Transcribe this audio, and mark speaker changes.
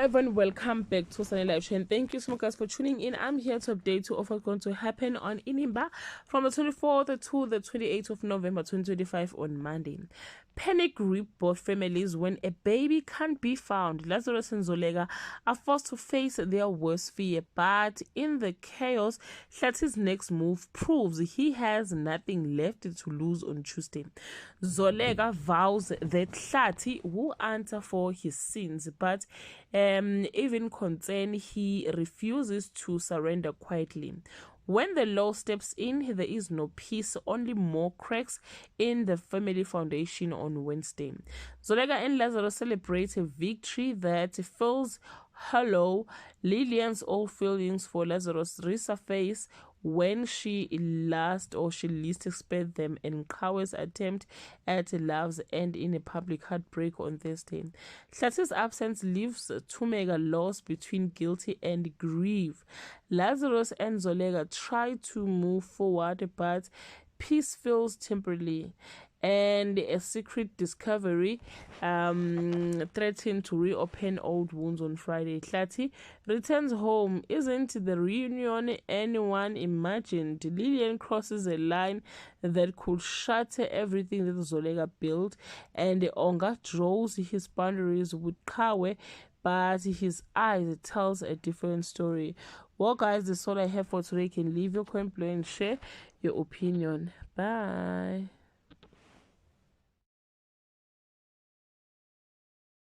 Speaker 1: everyone, welcome back to Sunny Live Show, and thank you so much guys for tuning in. I'm here to update you of what's going to happen on Inimba from the 24th to the 28th of November 2025 on Monday. Panic gripped both families when a baby can't be found. Lazarus and Zolega are forced to face their worst fear, but in the chaos, Hlati's next move proves he has nothing left to lose on Tuesday. Zolega vows that Hlati will answer for his sins, but even concerned, he refuses to surrender quietly. When the law steps in, there is no peace, only more cracks in the family foundation on Wednesday. Zolega and Lazarus celebrate a victory that fills hollow. Lillian's old feelings for Lazarus resurface when she least expect them, and Kawe's attempt at love's end in a public heartbreak on Thursday. Hlati's absence leaves Tumega lost between guilty and grief. Lazarus and Zolega try to move forward, but peace feels temporary, and a secret discovery threatened to reopen old wounds on Friday. Hlati returns home. Isn't the reunion anyone imagined? Lillian crosses a line that could shatter everything that Zolega built, and Onga draws his boundaries with Kawe, but his eyes tells a different story. Well guys, that's all I have for today. You can leave your comment below and share your opinion. Bye.